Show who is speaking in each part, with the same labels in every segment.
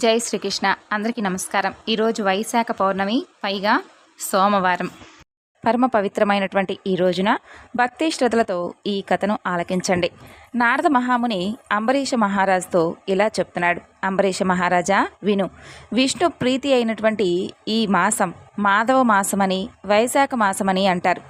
Speaker 1: జై శ్రీకృష్ణ. అందరికీ నమస్కారం. ఈరోజు వైశాఖ పౌర్ణమి, పైగా సోమవారం. పరమ పవిత్రమైనటువంటి ఈ రోజున భక్తి శ్రద్ధలతో ఈ కథను ఆలకించండి. నారద మహాముని అంబరీష మహారాజుతో ఇలా చెప్తున్నాడు. అంబరీష మహారాజా విను. విష్ణు ప్రీతి అయినటువంటి ఈ మాసం మాధవ మాసమని, వైశాఖ మాసమని అంటారు.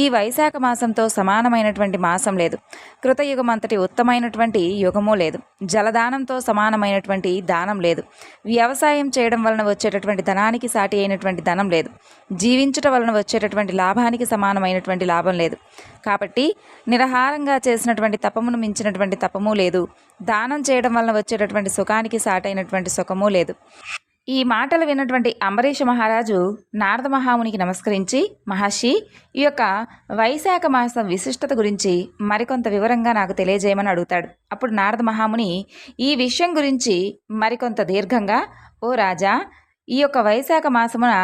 Speaker 1: ఈ వైశాఖ మాసంతో సమానమైనటువంటి మాసం లేదు. కృతయుగం అంతటి ఉత్తమైనటువంటి యుగము లేదు. జలదానంతో సమానమైనటువంటి దానం లేదు. వ్యవసాయం చేయడం వలన వచ్చేటటువంటి ధనానికి సాటి అయినటువంటి ధనం లేదు. జీవించటం వలన వచ్చేటటువంటి లాభానికి సమానమైనటువంటి లాభం లేదు. కాబట్టి నిరహారంగా చేసినటువంటి తపమును మించినటువంటి తపము లేదు. దానం చేయడం వలన వచ్చేటటువంటి సుఖానికి సాటైనటువంటి సుఖము లేదు. ఈ మాటలు విన్నటువంటి అంబరీష మహారాజు నారద మహామునికి నమస్కరించి, మహర్షి, ఈ యొక్క వైశాఖ మాసం విశిష్టత గురించి మరికొంత వివరంగా నాకు తెలియజేయమని అడుగుతాడు. అప్పుడు నారద మహాముని ఈ విషయం గురించి మరికొంత దీర్ఘంగా, ఓ రాజా, ఈ యొక్క వైశాఖ మాసమున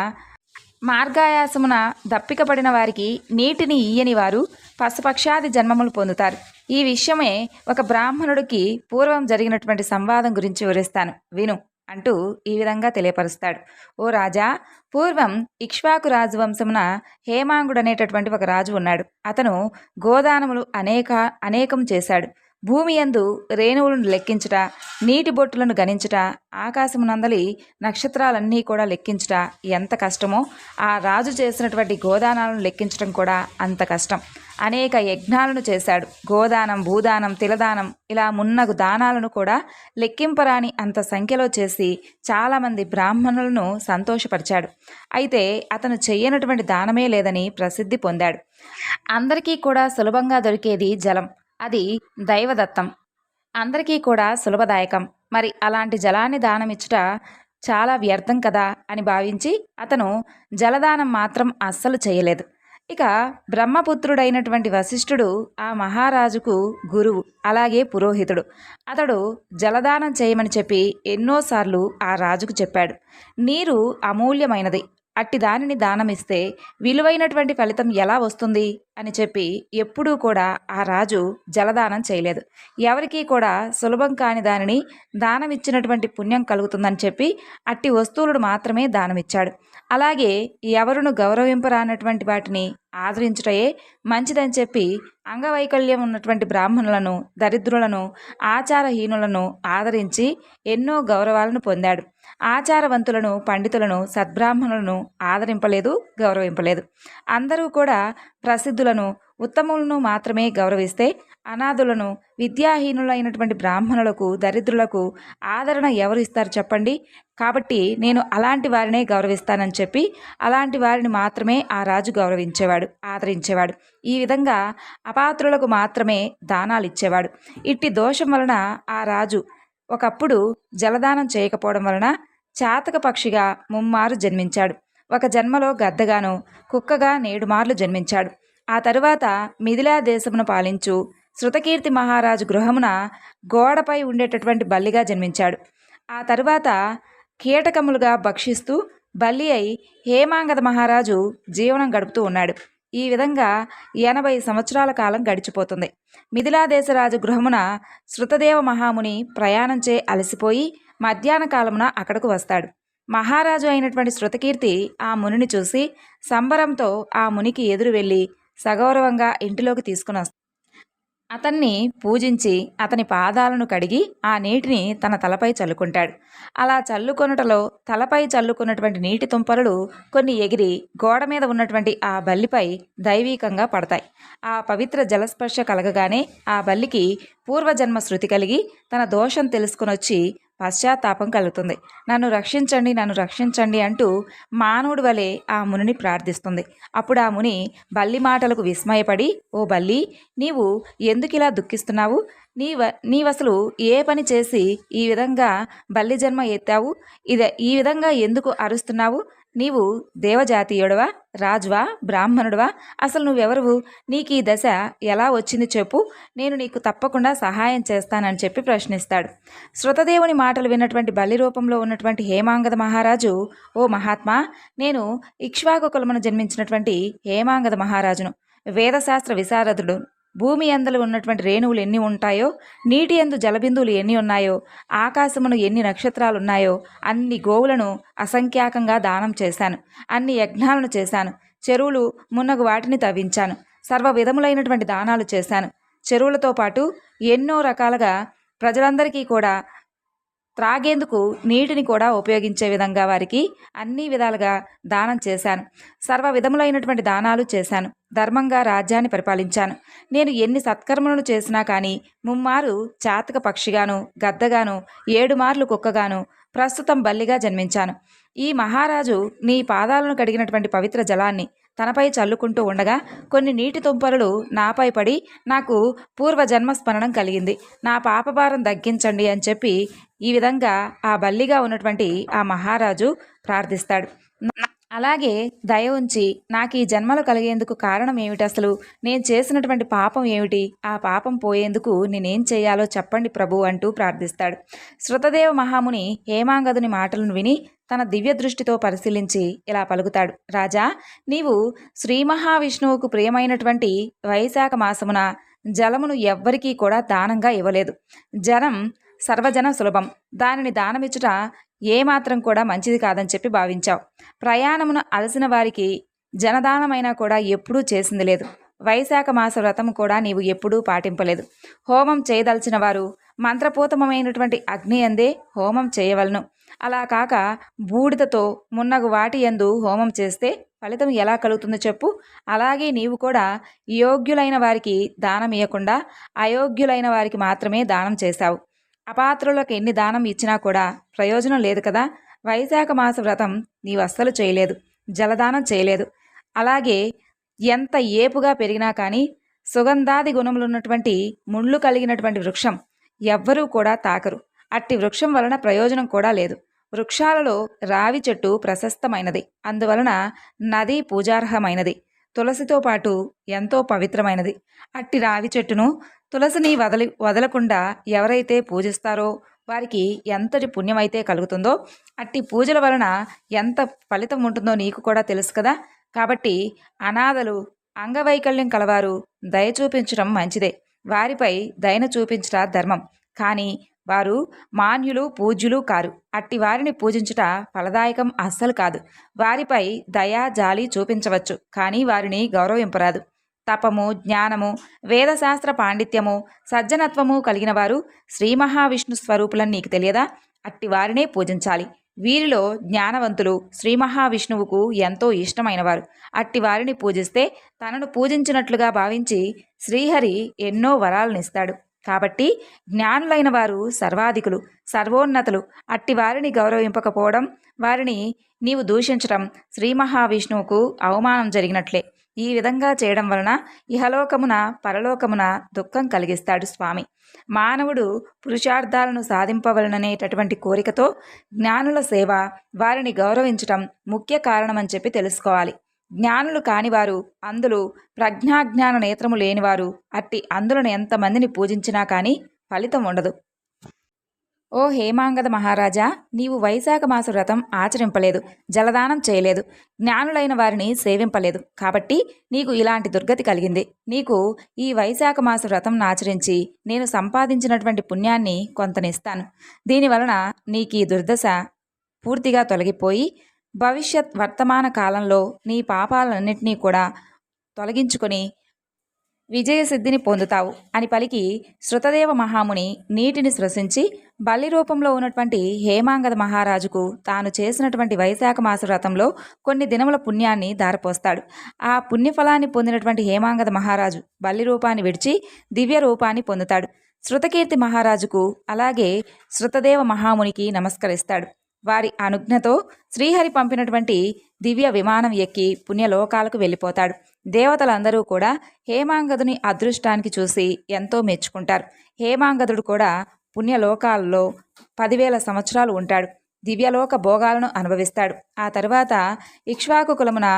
Speaker 1: మార్గాయాసమున దప్పికపడిన వారికి నీటిని ఇయ్యని వారు పశుపక్షాది జన్మములు పొందుతారు. ఈ విషయమే ఒక బ్రాహ్మణుడికి పూర్వం జరిగినటువంటి సంవాదం గురించి వివరిస్తాను, విను అంటూ ఈ విధంగా తెలియపరుస్తాడు. ఓ రాజా, పూర్వం ఇక్ష్వాకు రాజవంశమున హేమాంగుడు అనేటటువంటి ఒక రాజు ఉన్నాడు. అతను గోదానములు అనేకం చేశాడు. భూమి యందు రేణువులను లెక్కించుట, నీటి బొట్టులను గణించుట, ఆకాశమునందలి నక్షత్రాలన్నీ కూడా లెక్కించుట ఎంత కష్టమో, ఆ రాజు చేసినటువంటి గోదానాలను లెక్కించడం కూడా అంత కష్టం. అనేక యజ్ఞాలను చేశాడు. గోదానం, భూదానం, తిలదానం, ఇలా మున్నగు దానాలను కూడా లెక్కింపరాని అంత సంఖ్యలో చేసి చాలామంది బ్రాహ్మణులను సంతోషపరిచాడు. అయితే అతను చెయ్యనటువంటి దానమే లేదని ప్రసిద్ధి పొందాడు. అందరికీ కూడా సులభంగా దొరికేది జలం. అది దైవదత్తం, అందరికీ కూడా సులభదాయకం. మరి అలాంటి జలాన్ని దానమిచ్చుట చాలా వ్యర్థం కదా అని భావించి అతను జలదానం మాత్రం అస్సలు చేయలేదు. ఇక బ్రహ్మపుత్రుడైనటువంటి వశిష్ఠుడు ఆ మహారాజుకు గురువు, అలాగే పురోహితుడు. అతడు జలదానం చేయమని చెప్పి ఎన్నోసార్లు ఆ రాజుకు చెప్పాడు. నీరు అమూల్యమైనది, అట్టి దానిని దానమిస్తే విలువైనటువంటి ఫలితం ఎలా వస్తుంది అని చెప్పి ఎప్పుడూ కూడా ఆ రాజు జలదానం చేయలేదు. ఎవరికీ కూడా సులభం కాని దానిని దానమిచ్చినటువంటి పుణ్యం కలుగుతుందని చెప్పి అట్టి వస్తువులను మాత్రమే దానమిచ్చాడు. అలాగే ఎవరును గౌరవింపరానటువంటి వాటిని ఆదరించుటయే మంచిదని చెప్పి అంగవైకల్యం ఉన్నటువంటి బ్రాహ్మణులను, దరిద్రులను, ఆచారహీనులను ఆదరించి ఎన్నో గౌరవాలను పొందాడు. ఆచారవంతులను, పండితులను, సద్బ్రాహ్మణులను ఆదరింపలేదు, గౌరవింపలేదు. అందరూ కూడా ప్రసిద్ధులను, ఉత్తములను మాత్రమే గౌరవిస్తే అనాథులను, విద్యాహీనులైనటువంటి బ్రాహ్మణులకు, దరిద్రులకు ఆదరణ ఎవరు ఇస్తారు చెప్పండి? కాబట్టి నేను అలాంటి వారినే గౌరవిస్తానని చెప్పి అలాంటి వారిని మాత్రమే ఆ రాజు గౌరవించేవాడు, ఆదరించేవాడు. ఈ విధంగా అపాత్రులకు మాత్రమే దానాలు ఇచ్చేవాడు. ఇట్టి దోషం వలన ఆ రాజు ఒకప్పుడు జలదానం చేయకపోవడం వలన చాతక పక్షిగా ముమ్మారు జన్మించాడు. ఒక జన్మలో గద్దగాను, కుక్కగా 7 మార్లు జన్మించాడు. ఆ తరువాత మిథిలా దేశమును పాలించు శృతకీర్తి మహారాజు గృహమున గోడపై ఉండేటటువంటి బల్లిగా జన్మించాడు. ఆ తరువాత కీటకములుగా భక్షిస్తూ బల్లి అయి హేమాంగద మహారాజు జీవనం గడుపుతూ ఉన్నాడు. ఈ విధంగా 80 సంవత్సరాల కాలం గడిచిపోతుంది. మిథిలాదేశరాజు గృహమున శృతదేవ మహాముని ప్రయాణంచే అలసిపోయి మధ్యాహ్న కాలమున అక్కడకు వస్తాడు. మహారాజు అయినటువంటి శృతకీర్తి ఆ మునిని చూసి సంబరంతో ఆ మునికి ఎదురు వెళ్ళి సగౌరవంగా ఇంటిలోకి తీసుకుని వస్తాడు. అతన్ని పూజించి అతని పాదాలను కడిగి ఆ నీటిని తన తలపై చల్లుకుంటాడు. అలా చల్లుకొనుటలో తలపై చల్లుకున్నటువంటి నీటి తుంపరలు కొన్ని ఎగిరి గోడ మీద ఉన్నటువంటి ఆ బల్లిపై దైవీకంగా పడతాయి. ఆ పవిత్ర జలస్పర్శ కలగగానే ఆ బల్లికి పూర్వజన్మ శృతి కలిగి తన దోషం తెలుసుకునొచ్చి పశ్చాత్తాపం కలుగుతుంది. నన్ను రక్షించండి, నన్ను రక్షించండి అంటూ మానవుడి వలె ఆ మునిని ప్రార్థిస్తుంది. అప్పుడు ఆ ముని బల్లి మాటలకు విస్మయపడి, ఓ బల్లి, నీవు ఎందుకు ఇలా దుఃఖిస్తున్నావు? నీవసలు ఏ పని చేసి ఈ విధంగా బల్లి జన్మ ఎత్తావు? ఈ విధంగా ఎందుకు అరుస్తున్నావు? నీవు దేవజాతీయుడవా, రాజువా, బ్రాహ్మణుడివా? అసలు నువ్వెవరువు? నీకు ఈ దశ ఎలా వచ్చింది చెప్పు, నేను నీకు తప్పకుండా సహాయం చేస్తానని చెప్పి ప్రశ్నిస్తాడు. శృతదేవుని మాటలు విన్నటువంటి బల్లి రూపంలో ఉన్నటువంటి హేమాంగద మహారాజు, ఓ మహాత్మా, నేను ఇక్ష్వాకు కులమును జన్మించినటువంటి హేమాంగద మహారాజును, వేదశాస్త్ర విశారదుడు, భూమి యందలు ఉన్నటువంటి రేణువులు ఎన్ని ఉంటాయో, నీటి యందు జలబిందువులు ఎన్ని ఉన్నాయో, ఆకాశమును ఎన్ని నక్షత్రాలున్నాయో అన్ని గోవులను అసంఖ్యాకంగా దానం చేశాను. అన్ని యజ్ఞాలను చేశాను. చెరువులు మున్నగు వాటిని తవ్వించాను. సర్వ విధములైనటువంటి దానాలు చేశాను. చెరువులతో పాటు ఎన్నో రకాలుగా ప్రజలందరికీ కూడా త్రాగేందుకు నీటిని కూడా ఉపయోగించే విధంగా వారికి అన్ని విధాలుగా దానం చేశాను. సర్వ విధములైనటువంటి దానాలు చేశాను. ధర్మంగా రాజ్యాన్ని పరిపాలించాను. నేను ఎన్ని సత్కర్మలను చేసినా కానీ ముమ్మారు చాతక పక్షిగాను, గద్దగాను, 7 మార్లు కుక్కగాను, ప్రస్తుతం బల్లిగా జన్మించాను. ఈ మహారాజు నీ పాదాలను కడిగినటువంటి పవిత్ర జలాన్ని తనపై చల్లుకుంటూ ఉండగా కొన్ని నీటి తుంపరులు నాపై పడి నాకు పూర్వజన్మ స్మరణం కలిగింది. నా పాపభారం తగ్గించండి అని చెప్పి ఈ విధంగా ఆ బల్లిగా ఉన్నటువంటి ఆ మహారాజు ప్రార్థిస్తాడు. అలాగే దయ ఉంచి నాకు ఈ జన్మలు కలిగేందుకు కారణం ఏమిటి, అసలు నేను చేసినటువంటి పాపం ఏమిటి, ఆ పాపం పోయేందుకు నేనేం చేయాలో చెప్పండి ప్రభు అంటూ ప్రార్థిస్తాడు. శృతదేవ మహాముని హేమాంగదుని మాటలను విని తన దివ్య దృష్టితో పరిశీలించి ఇలా పలుకుతాడు. రాజా, నీవు శ్రీ మహావిష్ణువుకు ప్రియమైనటువంటి వైశాఖ మాసమున జలమును ఎవ్వరికీ కూడా దానంగా ఇవ్వలేదు. జనం సర్వజన సులభం, దానిని దానమిచ్చుట ఏమాత్రం కూడా మంచిది కాదని చెప్పి భావించావు. ప్రయాణమున అలసిన వారికి జనదానమైనా కూడా ఎప్పుడూ చేసింది లేదు. వైశాఖ మాస వ్రతం కూడా నీవు ఎప్పుడూ పాటింపలేదు. హోమం చేయదలిచిన వారు మంత్రపూతమైనటువంటి అగ్ని అందే హోమం చేయవలను. అలా కాక బూడిదతో మున్నగు వాటి యందు హోమం చేస్తే ఫలితం ఎలా కలుగుతుందో చెప్పు. అలాగే నీవు కూడా యోగ్యులైన వారికి దానం ఇవ్వకుండా అయోగ్యులైన వారికి మాత్రమే దానం చేశావు. అపాత్రులకు ఎన్ని దానం ఇచ్చినా కూడా ప్రయోజనం లేదు కదా. వైశాఖ మాస వ్రతం నీవు అస్సలు చేయలేదు, జలదానం చేయలేదు. అలాగే ఎంత ఏపుగా పెరిగినా కానీ సుగంధాది గుణములున్నటువంటి ముళ్ళు కలిగినటువంటి వృక్షం ఎవ్వరూ కూడా తాకరు. అట్టి వృక్షం వలన ప్రయోజనం కూడా లేదు. వృక్షాలలో రావి చెట్టు ప్రశస్తమైనది, అందువలన నది పూజార్హమైనది. తులసితో పాటు ఎంతో పవిత్రమైనది. అట్టి రావి చెట్టును, తులసిని వదలకుండా ఎవరైతే పూజిస్తారో వారికి ఎంతటి పుణ్యమైతే కలుగుతుందో, అట్టి పూజల వలన ఎంత ఫలితం ఉంటుందో నీకు కూడా తెలుసు కదా. కాబట్టి అనాథలు, అంగవైకల్యం కలవారు దయ చూపించడం మంచిదే. వారిపై దయను చూపించట ధర్మం. కానీ వారు మాన్యులు, పూజ్యులు కారు. అట్టి వారిని పూజించుట ఫలదాయకం అస్సలు కాదు. వారిపై దయా జాలి చూపించవచ్చు, కానీ వారిని గౌరవింపరాదు. తపము, జ్ఞానము, వేదశాస్త్ర పాండిత్యము, సజ్జనత్వము కలిగిన వారు శ్రీ మహావిష్ణు స్వరూపులని నీకు తెలియదా? అట్టి వారినే పూజించాలి. వీరిలో జ్ఞానవంతులు శ్రీ మహావిష్ణువుకు ఎంతో ఇష్టమైనవారు. అట్టి వారిని పూజిస్తే తనను పూజించినట్లుగా భావించి శ్రీహరి ఎన్నో వరాలనిస్తాడు. కాబట్టి జ్ఞానులైన వారు సర్వాధికులు, సర్వోన్నతులు. అట్టి వారిని గౌరవింపకపోవడం, వారిని నీవు దూషించడం శ్రీ మహావిష్ణువుకు అవమానం జరిగినట్లే. ఈ విధంగా చేయడం వలన ఇహలోకమున పరలోకమున దుఃఖం కలిగిస్తాడు స్వామి. మానవుడు పురుషార్థాలను సాధింపవలననేటటువంటి కోరికతో జ్ఞానుల సేవ, వారిని గౌరవించటం ముఖ్య కారణమని చెప్పి తెలుసుకోవాలి. జ్ఞానులు కానివారు, అందులు, ప్రజ్ఞాజ్ఞాన నేత్రము లేనివారు అట్టి అందులను ఎంతమందిని పూజించినా కానీ ఫలితం ఉండదు. ఓ హేమాంగద మహారాజా, నీవు వైశాఖ మాస వ్రతం ఆచరింపలేదు, జలదానం చేయలేదు, జ్ఞానులైన వారిని సేవింపలేదు. కాబట్టి నీకు ఇలాంటి దుర్గతి కలిగింది. నీకు ఈ వైశాఖ మాస వ్రతం ఆచరించి నేను సంపాదించినటువంటి పుణ్యాన్ని కొంతనిస్తాను. దీనివలన నీకు ఈ దుర్దశ పూర్తిగా తొలగిపోయి భవిష్యత్ వర్తమాన కాలంలో నీ పాపాలన్నింటినీ కూడా తొలగించుకొని విజయసిద్ధిని పొందుతావు అని పలికి శృతదేవ మహాముని నీటిని స్పృశించి బల్లి రూపంలో ఉన్నటువంటి హేమాంగద మహారాజుకు తాను చేసినటువంటి వైశాఖ మాస వ్రతంలో కొన్ని దినముల పుణ్యాన్ని దారపోస్తాడు. ఆ పుణ్యఫలాన్ని పొందినటువంటి హేమాంగద మహారాజు బల్లి రూపాన్ని విడిచి దివ్య రూపాన్ని పొందుతాడు. శృతకీర్తి మహారాజుకు అలాగే శృతదేవ మహామునికి నమస్కరిస్తాడు. వారి అనుజ్ఞతో శ్రీహరి పంపినటువంటి దివ్య విమానం ఎక్కి పుణ్యలోకాలకు వెళ్ళిపోతాడు. దేవతలందరూ కూడా హేమాంగదుని అదృష్టానికి చూసి ఎంతో మెచ్చుకుంటారు. హేమాంగదుడు కూడా పుణ్యలోకాలలో 10,000 సంవత్సరాలు ఉంటాడు. దివ్యలోక భోగాలను అనుభవిస్తాడు. ఆ తరువాత ఇక్ష్వాకు కులమున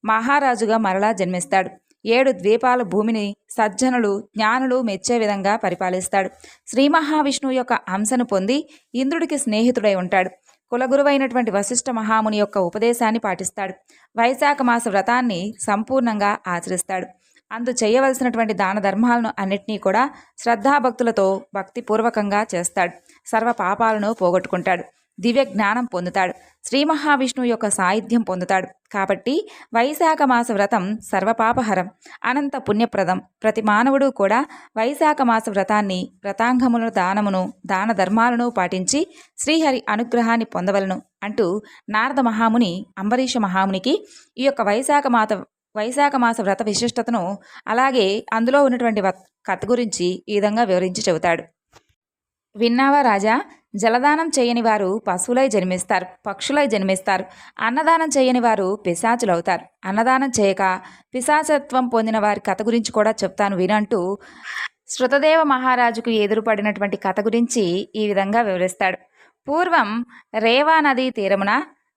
Speaker 1: మహారాజుగా మరలా జన్మిస్తాడు. 7 ద్వీపాల భూమిని సజ్జనులు, జ్ఞానులు మెచ్చే విధంగా పరిపాలిస్తాడు. శ్రీ మహావిష్ణువు యొక్క అంశను పొంది ఇంద్రుడికి స్నేహితుడై ఉంటాడు. కులగురువైనటువంటి వశిష్ఠ మహాముని యొక్క ఉపదేశాన్ని పాటిస్తాడు. వైశాఖ మాస వ్రతాన్ని సంపూర్ణంగా ఆచరిస్తాడు. అందు చేయవలసినటువంటి దాన ధర్మాలను అన్నిటినీ కూడా శ్రద్ధాభక్తులతో భక్తిపూర్వకంగా చేస్తాడు. సర్వ పాపాలను పోగొట్టుకుంటాడు. దివ్య జ్ఞానం పొందుతాడు. శ్రీ మహావిష్ణువు యొక్క సాయుధ్యం పొందుతాడు. కాబట్టి వైశాఖ మాస వ్రతం సర్వపాపహరం, అనంత పుణ్యప్రదం. ప్రతి మానవుడు కూడా వైశాఖ మాస వ్రతాన్ని, వ్రతాంగములను, దాన ధర్మాలను పాటించి శ్రీహరి అనుగ్రహాన్ని పొందవలను అంటూ నారద మహాముని అంబరీష మహామునికి ఈ యొక్క వైశాఖ మాస వ్రత విశిష్టతను, అలాగే అందులో ఉన్నటువంటి కథ గురించి ఈ విధంగా వివరించి చెబుతాడు. విన్నావా రాజా? జలదానం చేయని వారు పశువులై జన్మిస్తారు, పక్షులై జన్మిస్తారు. అన్నదానం చేయని వారు పిశాచులవుతారు. అన్నదానం చేయక పిశాచత్వం పొందిన వారి కథ గురించి కూడా చెప్తాను వినంటూ శృతదేవ మహారాజుకు ఎదురుపడినటువంటి కథ గురించి ఈ విధంగా వివరిస్తాడు. పూర్వం రేవా నదీ తీరమున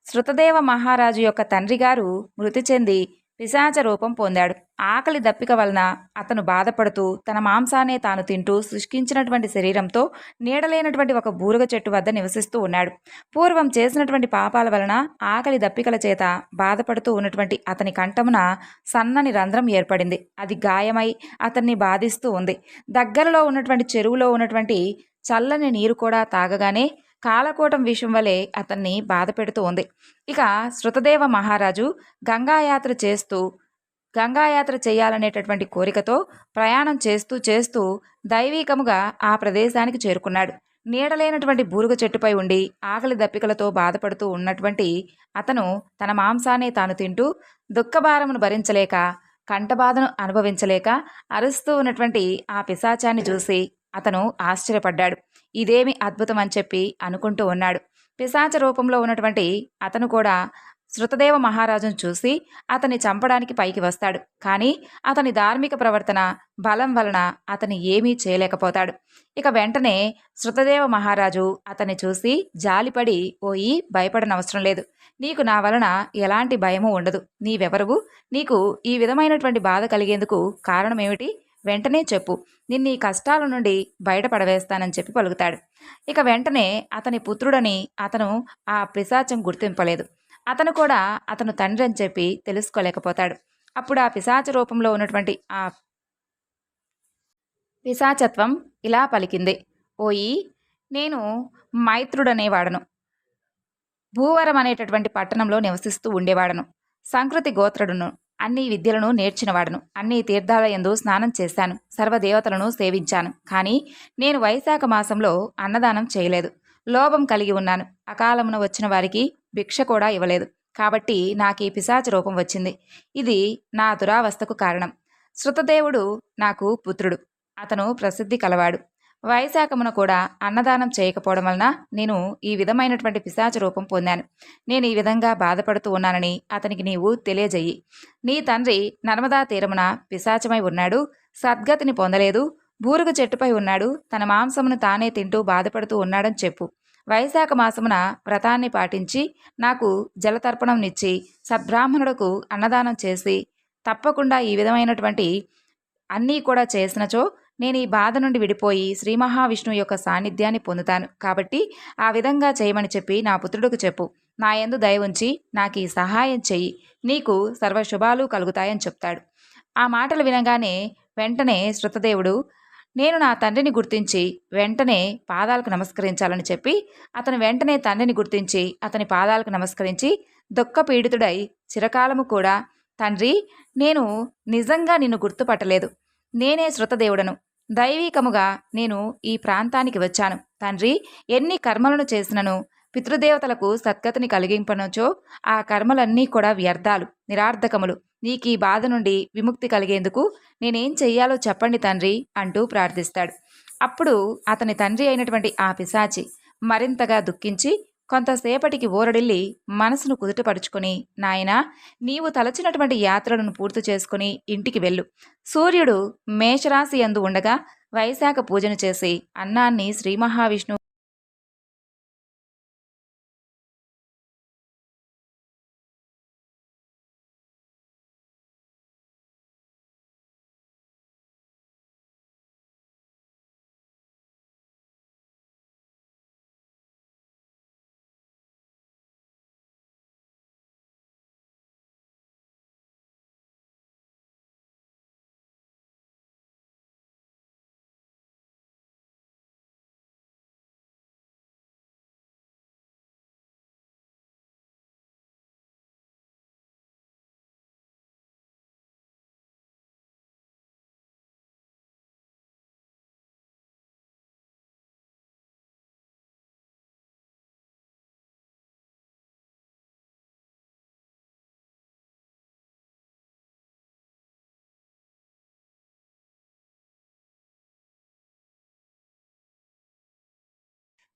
Speaker 1: శృతదేవ మహారాజు యొక్క తండ్రి గారు మృతి చెంది పిశాచ రూపం పొందాడు. ఆకలి దప్పిక వలన అతను బాధపడుతూ తన మాంసాన్నే తాను తింటూ శుష్కించినటువంటి శరీరంతో నీడలేనటువంటి ఒక బూరుగ చెట్టు వద్ద నివసిస్తూ ఉన్నాడు. పూర్వం చేసినటువంటి పాపాల వలన ఆకలి దప్పికల చేత బాధపడుతూ ఉన్నటువంటి అతని కంఠమున సన్నని రంధ్రం ఏర్పడింది. అది గాయమై అతన్ని బాధిస్తూ ఉంది. దగ్గరలో ఉన్నటువంటి చెరువులో ఉన్నటువంటి చల్లని నీరు కూడా తాగగానే కాలకూటం విషం వలె అతన్ని బాధ పెడుతూ ఉంది. ఇక శృతదేవ మహారాజు గంగాయాత్ర చేయాలనేటటువంటి కోరికతో ప్రయాణం చేస్తూ చేస్తూ దైవీకముగా ఆ ప్రదేశానికి చేరుకున్నాడు. నీడలేనటువంటి బూరుగ చెట్టుపై ఉండి ఆకలి దప్పికలతో బాధపడుతూ ఉన్నటువంటి అతను తన మాంసాన్ని తాను తింటూ దుఃఖభారమును భరించలేక, కంఠబాధను అనుభవించలేక అరుస్తూ ఉన్నటువంటి ఆ పిశాచాన్ని చూసి అతను ఆశ్చర్యపడ్డాడు. ఇదేమి అద్భుతం అని చెప్పి అనుకుంటూ ఉన్నాడు. పిశాచ రూపంలో ఉన్నటువంటి అతను కూడా శృతదేవ మహారాజును చూసి అతన్ని చంపడానికి పైకి వస్తాడు. కానీ అతని ధార్మిక ప్రవర్తన బలం వలన అతని ఏమీ చేయలేకపోతాడు. ఇక వెంటనే శృతదేవ మహారాజు అతన్ని చూసి జాలిపడి, ఓయి భయపడనవసరం లేదు, నీకు నా వలన ఎలాంటి భయము ఉండదు. నీవెవరువు? నీకు ఈ విధమైనటువంటి బాధ కలిగేందుకు కారణమేమిటి? వెంటనే చెప్పు, నిన్నీ కష్టాల నుండి బయటపడవేస్తానని చెప్పి పలుకుతాడు. ఇక వెంటనే అతని పుత్రుడని అతను ఆ పిశాచం గుర్తింపలేదు. అతను కూడా అతను తండ్రి అని చెప్పి తెలుసుకోలేకపోతాడు. అప్పుడు ఆ పిశాచ రూపంలో ఉన్నటువంటి ఆ పిశాచత్వం ఇలా పలికింది, ఓయి, నేను మైత్రుడనేవాడను. భూవరం అనేటటువంటి పట్టణంలో నివసిస్తూ ఉండేవాడను. సంకృతి గోత్రుడును. అన్ని విద్యలను నేర్చినవాడను. అన్ని తీర్థాలయందు స్నానం చేశాను. సర్వదేవతలను సేవించాను. కానీ నేను వైశాఖ మాసంలో అన్నదానం చేయలేదు. లోభం కలిగి ఉన్నాను. అకాలమున వచ్చిన వారికి భిక్ష కూడా ఇవ్వలేదు. కాబట్టి నాకు ఈ పిశాచ రూపం వచ్చింది. ఇది నా దురావస్థకు కారణం. శృతదేవుడు నాకు పుత్రుడు. అతను ప్రసిద్ధి కలవాడు. వైశాఖమున కూడా అన్నదానం చేయకపోవడం వలన నేను ఈ విధమైనటువంటి పిశాచ రూపం పొందాను. నేను ఈ విధంగా బాధపడుతూ ఉన్నానని అతనికి నీవు తెలియజెయ్యి. నీ తండ్రి నర్మదా తీరమున పిశాచమై ఉన్నాడు. సద్గతిని పొందలేదు. బూరుగ చెట్టుపై ఉన్నాడు. తన మాంసమును తానే తింటూ బాధపడుతూ ఉన్నాడని చెప్పు. వైశాఖ మాసమున వ్రతాన్ని పాటించి నాకు జలతర్పణంనిచ్చి సద్బ్రాహ్మణులకు అన్నదానం చేసి తప్పకుండా ఈ విధమైనటువంటి అన్నీ కూడా చేసినచో నేను ఈ బాధ నుండి విడిపోయి శ్రీ మహావిష్ణువు యొక్క సాన్నిధ్యాన్ని పొందుతాను. కాబట్టి ఆ విధంగా చేయమని చెప్పి నా పుత్రుడికి చెప్పు. నా యందు దయ ఉంచి నాకు ఈ సహాయం చెయ్యి. నీకు సర్వశుభాలు కలుగుతాయని చెప్తాడు. ఆ మాటలు వినగానే వెంటనే శృతదేవుడు, నేను నా తండ్రిని గుర్తించి వెంటనే పాదాలకు నమస్కరించాలని చెప్పి అతను వెంటనే తండ్రిని గుర్తించి అతని పాదాలకు నమస్కరించి దుఃఖపీడితుడై చిరకాలము కూడా, తండ్రి, నేను నిజంగా నిన్ను గుర్తుపట్టలేదు. నేనే శృతదేవుడను. దైవీకముగా నేను ఈ ప్రాంతానికి వచ్చాను. తండ్రి, ఎన్ని కర్మలను చేసినను పితృదేవతలకు సద్గతిని కలిగింపనొచ్చో ఆ కర్మలన్నీ కూడా వ్యర్థాలు, నిరార్థకములు. నీకు ఈ బాధ నుండి విముక్తి కలిగేందుకు నేనేం చెయ్యాలో చెప్పండి తండ్రి అంటూ ప్రార్థిస్తాడు. అప్పుడు అతని తండ్రి అయినటువంటి ఆ పిశాచి మరింతగా దుఃఖించి కొంతసేపటికి ఊరడిల్లి మనసును కుదుటపరుచుకొని, నాయనా, నీవు తలచినటువంటి యాత్రలను పూర్తి చేసుకుని ఇంటికి వెళ్ళు. సూర్యుడు మేషరాశి యందు ఉండగా వైశాఖ పూజను చేసి అన్నాన్ని శ్రీ మహావిష్ణువు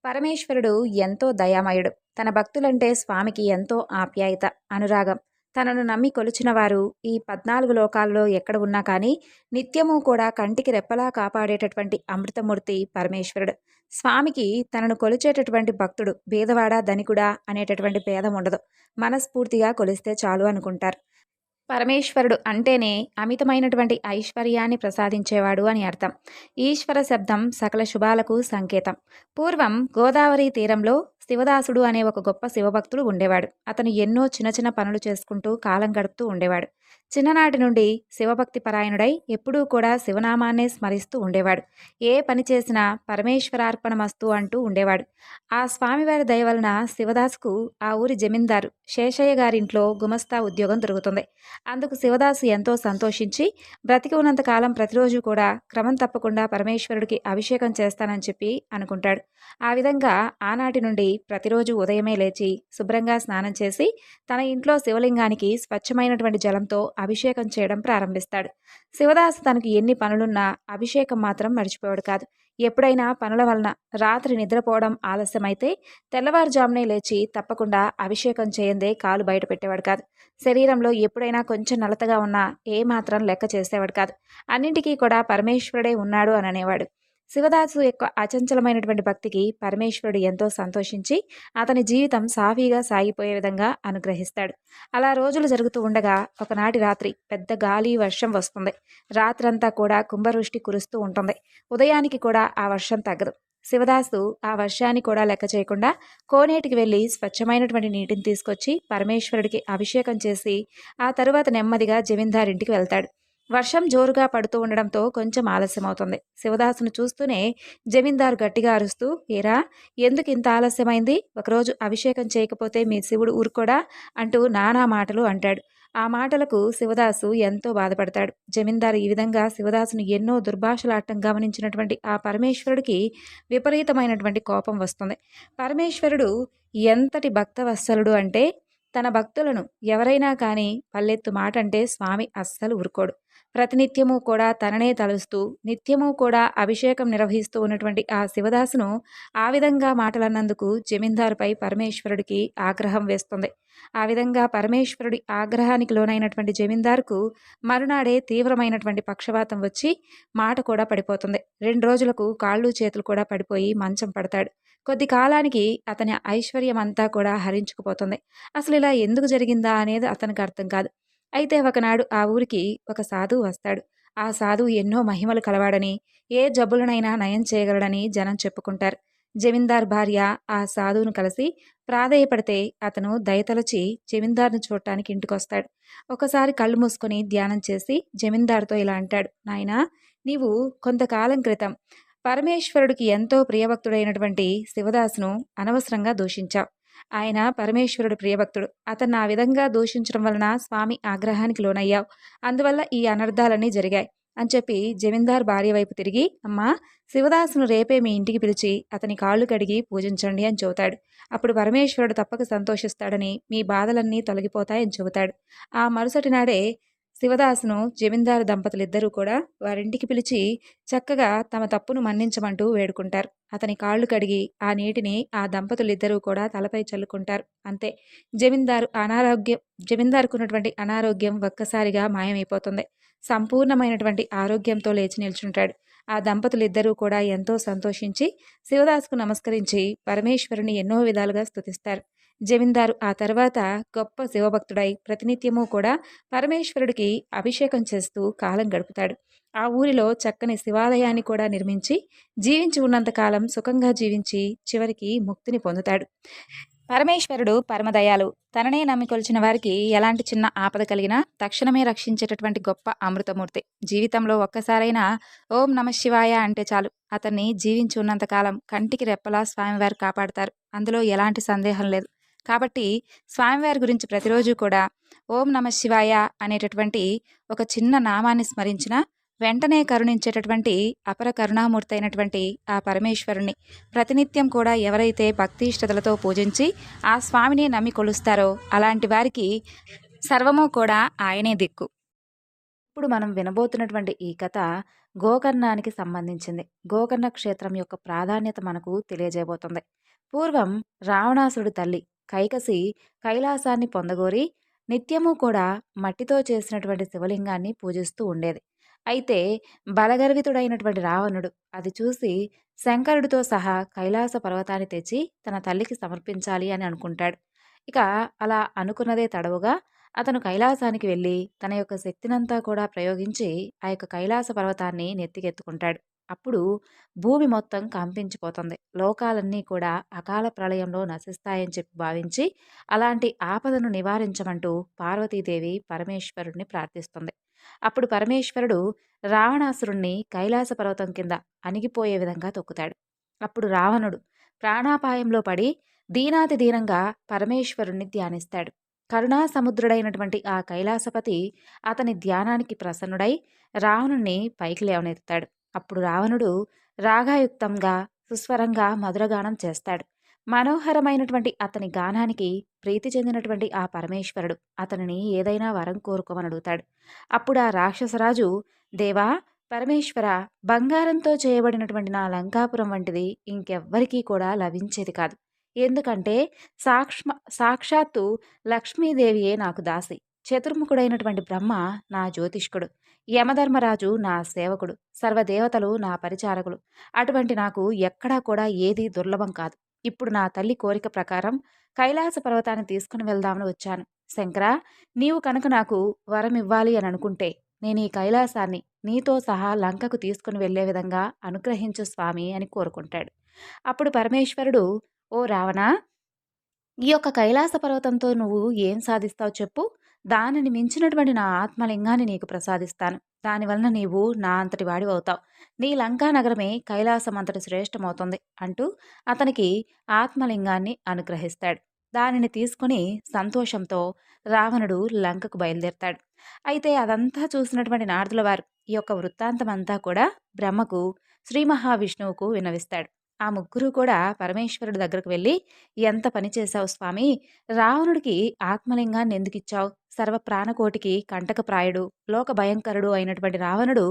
Speaker 1: పరమేశ్వరుడు ఎంతో దయామయుడు. తన భక్తులంటే స్వామికి ఎంతో ఆప్యాయత, అనురాగం. తనను నమ్మి కొలిచిన వారు ఈ 14 లోకాల్లో ఎక్కడ ఉన్నా కానీ నిత్యము కూడా కంటికి రెప్పలా కాపాడేటటువంటి అమృతమూర్తి పరమేశ్వరుడు. స్వామికి తనను కొలిచేటటువంటి భక్తుడు బీదవాడా ధనికుడా అనేటటువంటి భేదం ఉండదు. మనస్ఫూర్తిగా కొలిస్తే చాలు అనుకుంటారు. పరమేశ్వరుడు అంటేనే అమితమైనటువంటి ఐశ్వర్యాన్ని ప్రసాదించేవాడు అని అర్థం. ఈశ్వర శబ్దం సకల శుభాలకు సంకేతం. పూర్వం గోదావరి తీరంలో శివదాసుడు అనే ఒక గొప్ప శివభక్తుడు ఉండేవాడు. అతను ఎన్నో చిన్న చిన్న పనులు చేసుకుంటూ కాలం గడుపుతూ ఉండేవాడు. చిన్ననాటి నుండి శివభక్తి పరాయణుడై ఎప్పుడూ కూడా శివనామాన్నే స్మరిస్తూ ఉండేవాడు. ఏ పని చేసినా పరమేశ్వరార్పణమస్తు అంటూ ఉండేవాడు. ఆ స్వామివారి దయ వలన శివదాసుకు ఆ ఊరి జమీందారు శేషయ్య గారింట్లో గుమస్తా ఉద్యోగం దొరుకుతుంది. అందుకు శివదాసు ఎంతో సంతోషించి బ్రతికి ఉన్నంత కాలం ప్రతిరోజు కూడా క్రమం తప్పకుండా పరమేశ్వరుడికి అభిషేకం చేస్తానని చెప్పి అనుకుంటాడు. ఆ విధంగా ఆనాటి నుండి ప్రతిరోజు ఉదయమే లేచి శుభ్రంగా స్నానం చేసి తన ఇంట్లో శివలింగానికి స్వచ్ఛమైనటువంటి జలంతో అభిషేకం చేయడం ప్రారంభిస్తాడు. శివదాసు తనకు ఎన్ని పనులున్నా అభిషేకం మాత్రం మర్చిపోయాడు కాదు. ఎప్పుడైనా పనుల వలన రాత్రి నిద్రపోవడం ఆలస్యమైతే తెల్లవారుజామునే లేచి తప్పకుండా అభిషేకం చేయందే కాలు బయట పెట్టేవాడు కాదు. శరీరంలో ఎప్పుడైనా కొంచెం నలతగా ఉన్నా ఏమాత్రం లెక్క చేసేవాడు కాదు. అన్నింటికీ కూడా పరమేశ్వరుడే ఉన్నాడు అని అనేవాడు. శివదాసు యొక్క అచంచలమైనటువంటి భక్తికి పరమేశ్వరుడు ఎంతో సంతోషించి అతని జీవితం సాఫీగా సాగిపోయే విధంగా అనుగ్రహిస్తాడు. అలా రోజులు జరుగుతూ ఉండగా ఒకనాటి రాత్రి పెద్ద గాలి వర్షం వస్తుంది. రాత్రంతా కూడా కుంభవృష్టి కురుస్తూ ఉంటుంది. ఉదయానికి కూడా ఆ వర్షం తగ్గదు. శివదాసు ఆ వర్షాన్ని కూడా లెక్క చేయకుండా కోనేటికి వెళ్ళి స్వచ్ఛమైనటువంటి నీటిని తీసుకొచ్చి పరమేశ్వరుడికి అభిషేకం చేసి ఆ తరువాత నెమ్మదిగా జమీందారింటికి వెళ్తాడు. వర్షం జోరుగా పడుతూ ఉండడంతో కొంచెం ఆలస్యమవుతుంది. శివదాసును చూస్తూనే జమీందారు గట్టిగా అరుస్తూ, ఏరా, ఎందుకు ఇంత ఆలస్యమైంది? ఒకరోజు అభిషేకం చేయకపోతే మీ శివుడు ఊరుకోడా అంటూ నానా మాటలు అంటాడు. ఆ మాటలకు శివదాసు ఎంతో బాధపడతాడు. జమీందారు ఈ విధంగా శివదాసును ఎన్నో దుర్భాషలాడటం గమనించినటువంటి ఆ పరమేశ్వరుడికి విపరీతమైనటువంటి కోపం వస్తుంది. పరమేశ్వరుడు ఎంతటి భక్తవత్సలుడు అంటే తన భక్తులను ఎవరైనా కానీ పల్లెత్తు మాట అంటే స్వామి అస్సలు ఊరుకోడు. ప్రతినిత్యము కూడా తననే తలుస్తూ నిత్యము కూడా అభిషేకం నిర్వహిస్తూ ఉన్నటువంటి ఆ శివదాసును ఆ విధంగా మాటలన్నందుకు జమీందారుపై పరమేశ్వరుడికి ఆగ్రహం వేస్తుంది. ఆ విధంగా పరమేశ్వరుడి ఆగ్రహానికి లోనైనటువంటి జమీందారుకు మరునాడే తీవ్రమైనటువంటి పక్షవాతం వచ్చి మాట కూడా పడిపోతుంది. 2 రోజులకు కాళ్ళు చేతులు కూడా పడిపోయి మంచం పడతాడు. కొద్ది కాలానికి అతని ఐశ్వర్యం అంతా కూడా హరించుకుపోతుంది. అసలు ఇలా ఎందుకు జరిగిందా అనేది అతనికి అర్థం కాదు. అయితే ఒకనాడు ఆ ఊరికి ఒక సాధువు వస్తాడు. ఆ సాధువు ఎన్నో మహిమలు కలవాడని, ఏ జబ్బులనైనా నయం చేయగలడని జనం చెప్పుకుంటారు. జమీందార్ భార్య ఆ సాధువును కలిసి ప్రాధేయపడితే అతను దయతలచి జమీందారును చూడటానికి ఇంటికొస్తాడు. ఒకసారి కళ్ళు మూసుకొని ధ్యానం చేసి జమీందారుతో ఇలా అంటాడు, నాయనా, నీవు కొంతకాలం క్రితం పరమేశ్వరుడికి ఎంతో ప్రియభక్తుడైనటువంటి శివదాసును అనవసరంగా దూషించావు. ఆయన పరమేశ్వరుడు ప్రియభక్తుడు. అతన్ని ఆ విధంగా దూషించడం వలన స్వామి ఆగ్రహానికి లోనయ్యావు. అందువల్ల ఈ అనర్థాలన్నీ జరిగాయి అని చెప్పి జమీందార్ భార్య వైపు తిరిగి, అమ్మా, శివదాసును రేపే మీ ఇంటికి పిలిచి అతని కాళ్ళు కడిగి పూజించండి అని చెబుతాడు. అప్పుడు పరమేశ్వరుడు తప్పక సంతోషిస్తాడని, మీ బాధలన్నీ తొలగిపోతాయని చెబుతాడు. ఆ మరుసటి నాడే శివదాసును జమీందారు దంపతులిద్దరూ కూడా వారింటికి పిలిచి చక్కగా తమ తప్పును మన్నించమంటూ వేడుకుంటారు. అతని కాళ్ళు కడిగి ఆ నీటిని ఆ దంపతులిద్దరూ కూడా తలపై చల్లుకుంటారు. అంతే, జమీందారుకు ఉన్నటువంటి అనారోగ్యం ఒక్కసారిగా మాయమైపోతుంది. సంపూర్ణమైనటువంటి ఆరోగ్యంతో లేచి నిల్చుంటాడు. ఆ దంపతులిద్దరూ కూడా ఎంతో సంతోషించి శివదాసుకు నమస్కరించి పరమేశ్వరుని ఎన్నో విధాలుగా స్తుతిస్తారు. జమీందారు ఆ తర్వాత గొప్ప శివభక్తుడై ప్రతినిత్యము కూడా పరమేశ్వరుడికి అభిషేకం చేస్తూ కాలం గడుపుతాడు. ఆ ఊరిలో చక్కని శివాలయాన్ని కూడా నిర్మించి జీవించి ఉన్నంతకాలం సుఖంగా జీవించి చివరికి ముక్తిని పొందుతాడు. పరమేశ్వరుడు పరమదయాలు. తననే నమ్మి కొలిచిన వారికి ఎలాంటి చిన్న ఆపద కలిగినా తక్షణమే రక్షించేటటువంటి గొప్ప అమృతమూర్తి. జీవితంలో ఒక్కసారైనా ఓం నమః శివాయ అంటే చాలు, అతన్ని జీవించి ఉన్నంతకాలం కంటికి రెప్పలా స్వామివారు కాపాడతారు. అందులో ఎలాంటి సందేహం లేదు. కాబట్టి స్వామివారి గురించి ప్రతిరోజు కూడా ఓం నమః శివాయ అనేటటువంటి ఒక చిన్న నామాన్ని స్మరించిన వెంటనే కరుణించేటటువంటి అపర కరుణామూర్తి అయినటువంటి ఆ పరమేశ్వరుణ్ణి ప్రతినిత్యం కూడా ఎవరైతే భక్తిష్టతలతో పూజించి ఆ స్వామిని నమ్మి కొలుస్తారో అలాంటి వారికి సర్వము కూడా ఆయనే దిక్కు. ఇప్పుడు మనం వినబోతున్నటువంటి ఈ కథ గోకర్ణానికి సంబంధించింది. గోకర్ణ క్షేత్రం యొక్క ప్రాధాన్యత మనకు తెలియజేయబోతుంది. పూర్వం రావణాసురుడి తల్లి కైకసి కైలాసాన్ని పొందగోరి నిత్యము కూడా మట్టితో చేసినటువంటి శివలింగాన్ని పూజిస్తూ ఉండేది. అయితే బలగర్వితుడైనటువంటి రావణుడు అది చూసి శంకరుడితో సహా కైలాస పర్వతాన్ని తెచ్చి తన తల్లికి సమర్పించాలి అని అనుకుంటాడు. ఇక అలా అనుకున్నదే తడవుగా అతను కైలాసానికి వెళ్ళి తన యొక్క శక్తినంతా కూడా ప్రయోగించి ఆ యొక్క కైలాస పర్వతాన్ని నెత్తికెత్తుకుంటాడు. అప్పుడు భూమి మొత్తం కంపించిపోతుంది. లోకాలన్నీ కూడా అకాల ప్రళయంలో నశిస్తాయని చెప్పి భావించి అలాంటి ఆపదను నివారించమంటూ పార్వతీదేవి పరమేశ్వరుడిని ప్రార్థిస్తుంది. అప్పుడు పరమేశ్వరుడు రావణాసురుణ్ణి కైలాస పర్వతం కింద అణిగిపోయే విధంగా తొక్కుతాడు. అప్పుడు రావణుడు ప్రాణాపాయంలో పడి దీనాతి దీనంగా పరమేశ్వరుణ్ణి ధ్యానిస్తాడు. కరుణా సముద్రుడైనటువంటి ఆ కైలాసపతి అతని ధ్యానానికి ప్రసన్నుడై రావణుణ్ణి పైకి లేవనెత్తాడు. అప్పుడు రావణుడు రాగాయుక్తంగా సుస్వరంగా మధురగానం చేస్తాడు. మనోహరమైనటువంటి అతని గానానికి ప్రీతి చెందినటువంటి ఆ పరమేశ్వరుడు అతనిని ఏదైనా వరం కోరుకోమని అడుగుతాడు. అప్పుడు ఆ రాక్షసరాజు, దేవా పరమేశ్వర, బంగారంతో చేయబడినటువంటి నా లంకాపురం వంటిది ఇంకెవ్వరికీ కూడా లభించేది కాదు. ఎందుకంటే సాక్షాత్తు లక్ష్మీదేవియే నాకు దాసి, చతుర్ముఖుడైనటువంటి బ్రహ్మ నా జ్యోతిష్కుడు, యమధర్మరాజు నా సేవకుడు, సర్వదేవతలు నా పరిచారకులు. అటువంటి నాకు ఎక్కడా కూడా ఏదీ దుర్లభం కాదు. ఇప్పుడు నా తల్లి కోరిక ప్రకారం కైలాస పర్వతాన్ని తీసుకుని వెళ్దామని వచ్చాను. శంకరా, నీవు కనుక నాకు వరం ఇవ్వాలి అని అనుకుంటే నేను ఈ కైలాసాన్ని నీతో సహా లంకకు తీసుకుని వెళ్లే విధంగా అనుగ్రహించు స్వామి అని కోరుకుంటాడు. అప్పుడు పరమేశ్వరుడు, ఓ రావణా, ఈ యొక్క కైలాస పర్వతంతో నువ్వు ఏం సాధిస్తావు చెప్పు. దానిని మించినటువంటి నా ఆత్మలింగాన్ని నీకు ప్రసాదిస్తాను. దానివలన నీవు నా అంతటి వాడివవుతావు. నీ లంకా నగరమే కైలాసం అంతటి శ్రేష్టమవుతుంది అంటూ అతనికి ఆత్మలింగాన్ని అనుగ్రహిస్తాడు. దానిని తీసుకుని సంతోషంతో రావణుడు లంకకు బయలుదేరతాడు. అయితే అదంతా చూసినటువంటి నారదుల వారు ఈ యొక్క వృత్తాంతమంతా కూడా బ్రహ్మకు, శ్రీ మహావిష్ణువుకు విన్నవిస్తాడు. ఆ ముగ్గురు కూడా పరమేశ్వరుడి దగ్గరకు వెళ్ళి, ఎంత పని చేశావు స్వామి, రావణుడికి ఆత్మలింగాన్ని ఎందుకిచ్చావు? సర్వ ప్రాణకోటికి కంటకప్రాయుడు, లోక భయంకరుడు అయినటువంటి రావణుడు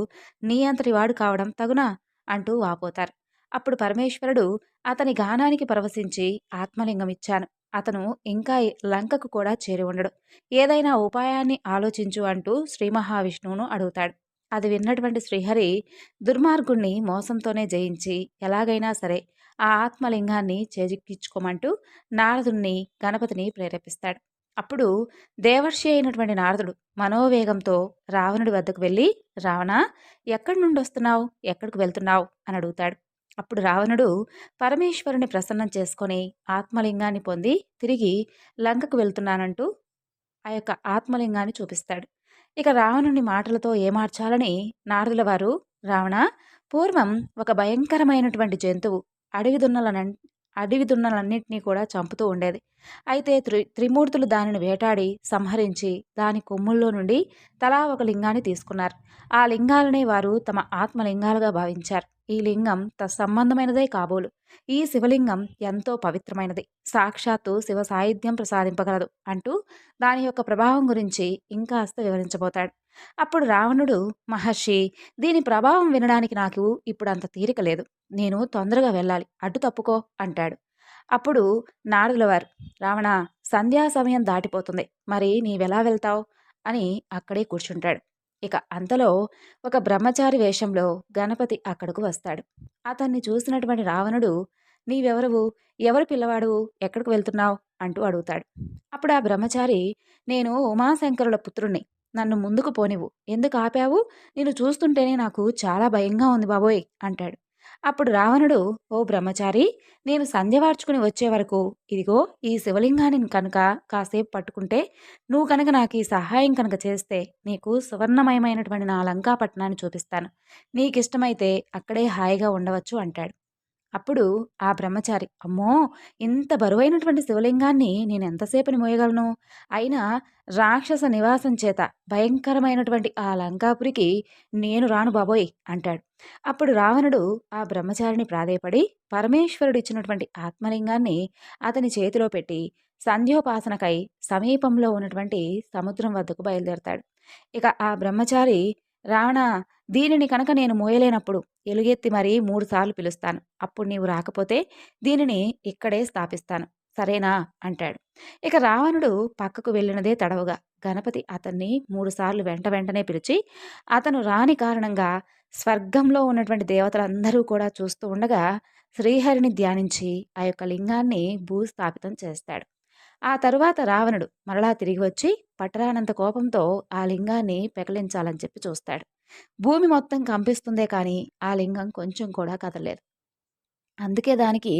Speaker 1: నీ అంతటి వాడు కావడం తగునా అంటూ వాపోతారు. అప్పుడు పరమేశ్వరుడు అతని గానానికి పరవశించి ఆత్మలింగం ఇచ్చాను, అతను ఇంకా లంకకు కూడా చేరి ఉండడు, ఏదైనా ఉపాయాన్ని ఆలోచించు అంటూ శ్రీ మహావిష్ణువును అడుగుతాడు. అది విన్నటువంటి శ్రీహరి దుర్మార్గుణ్ణి మోసంతోనే జయించి ఎలాగైనా సరే ఆ ఆత్మలింగాన్ని చేజిక్కించుకోమంటూ నారదుణ్ణి, గణపతిని ప్రేరేపిస్తాడు. అప్పుడు దేవర్షి అయినటువంటి నారదుడు మనోవేగంతో రావణుడి వద్దకు వెళ్ళి, రావణ, ఎక్కడి నుండి వస్తున్నావు, ఎక్కడికి వెళ్తున్నావు అని అడుగుతాడు. అప్పుడు రావణుడు పరమేశ్వరుని ప్రసన్నం చేసుకొని ఆత్మలింగాన్ని పొంది తిరిగి లంకకు వెళ్తున్నానంటూ ఆ యొక్క ఆత్మలింగాన్ని చూపిస్తాడు. ఇక రావణుని మాటలతో ఏమార్చాలని నారదుల వారు, రావణ, పూర్వం ఒక భయంకరమైనటువంటి జంతువు అడవి దున్నలన్నింటినీ కూడా చంపుతూ ఉండేది. అయితే త్రిమూర్తులు దానిని వేటాడి సంహరించి దాని కొమ్ముల్లో నుండి తలా ఒక లింగాన్ని తీసుకున్నారు. ఆ లింగాలనే వారు తమ ఆత్మలింగాలుగా భావించారు. ఈ లింగం తత్సంబంధమైనదే కాబోలు. ఈ శివలింగం ఎంతో పవిత్రమైనది, సాక్షాత్తు శివ సాయుధ్యం ప్రసాదింపగలదు అంటూ దాని యొక్క ప్రభావం గురించి ఇంకాస్త వివరించబోతాడు. అప్పుడు రావణుడు, మహర్షి, దీని ప్రభావం వినడానికి నాకు ఇప్పుడు అంత తీరిక లేదు, నేను తొందరగా వెళ్ళాలి, అడ్డు తప్పుకో అంటాడు. అప్పుడు నారదుల వారు, రావణ, సంధ్యా సమయం దాటిపోతుంది, మరి నీవెలా వెళ్తావు అని అక్కడే కూర్చుంటాడు. ఇక అంతలో ఒక బ్రహ్మచారి వేషంలో గణపతి అక్కడకు వస్తాడు. అతన్ని చూసినటువంటి రావణుడు, నీవెవరవు, ఎవరు పిల్లవాడు, ఎక్కడికి వెళ్తున్నావు అంటూ అడుగుతాడు. అప్పుడు ఆ బ్రహ్మచారి, నేను ఉమాశంకరుల పుత్రుణ్ణి, నన్ను ముందుకు పోనివ్వు, ఎందుకు ఆపావు, నేను చూస్తుంటేనే నాకు చాలా భయంగా ఉంది బాబోయ్ అంటాడు. అప్పుడు రావణుడు, ఓ బ్రహ్మచారి, నేను సంధ్య వార్చుకుని వచ్చే వరకు ఇదిగో ఈ శివలింగాన్ని కనుక కాసేపు పట్టుకుంటే, నువ్వు కనుక నాకు ఈ సహాయం కనుక చేస్తే నీకు సువర్ణమయమైనటువంటి నా లంకాపట్నాన్ని చూపిస్తాను, నీకిష్టమైతే అక్కడే హాయిగా ఉండవచ్చు అంటాడు. అప్పుడు ఆ బ్రహ్మచారి, అమ్మో, ఇంత బరువైనటువంటి శివలింగాన్ని నేను ఎంతసేపని మోయగలను, అయినా రాక్షస నివాసం చేత భయంకరమైనటువంటి ఆ లంకాపురికి నేను రాను బాబోయ్ అంటాడు. అప్పుడు రావణుడు ఆ బ్రహ్మచారిని ప్రాధేయపడి పరమేశ్వరుడిచ్చినటువంటి ఆత్మలింగాన్ని అతని చేతిలో పెట్టి సంధ్యోపాసనకై సమీపంలో ఉన్నటువంటి సముద్రం వద్దకు బయలుదేరతాడు. ఇక ఆ బ్రహ్మచారి, రావణ, దీనిని కనుక నేను మోయలేనప్పుడు ఎలుగెత్తి మరీ 3 సార్లు పిలుస్తాను. అప్పుడు నీవు రాకపోతే దీనిని ఇక్కడే స్థాపిస్తాను. సరేనా?" అంటాడు. ఇక రావణుడు పక్కకు వెళ్ళినదే తడవుగా గణపతి అతన్ని 3 సార్లు వెంటనే పిలిచి, అతను రాని కారణంగా స్వర్గంలో ఉన్నటువంటి దేవతలందరూ కూడా చూస్తూ ఉండగా శ్రీహరిని ధ్యానించి ఆ యొక్క లింగాన్ని భూస్థాపితం చేస్తాడు. ఆ తరువాత రావణుడు మరలా తిరిగి వచ్చి పట్టరానంత కోపంతో ఆ లింగాన్ని పెకలించాలని చెప్పి చూస్తాడు. భూమి మొత్తం కంపిస్తుందే కానీ ఆ లింగం కొంచెం కూడా కదలలేదు. అందుకే దానికి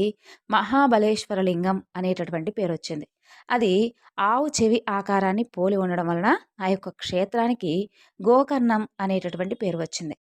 Speaker 1: మహాబలేశ్వర లింగం అనేటటువంటి పేరొచ్చింది. అది ఆవు చెవి ఆకారాన్ని పోలి ఉండడం వలన ఆ యొక్క క్షేత్రానికి గోకర్ణం అనేటటువంటి పేరు వచ్చింది.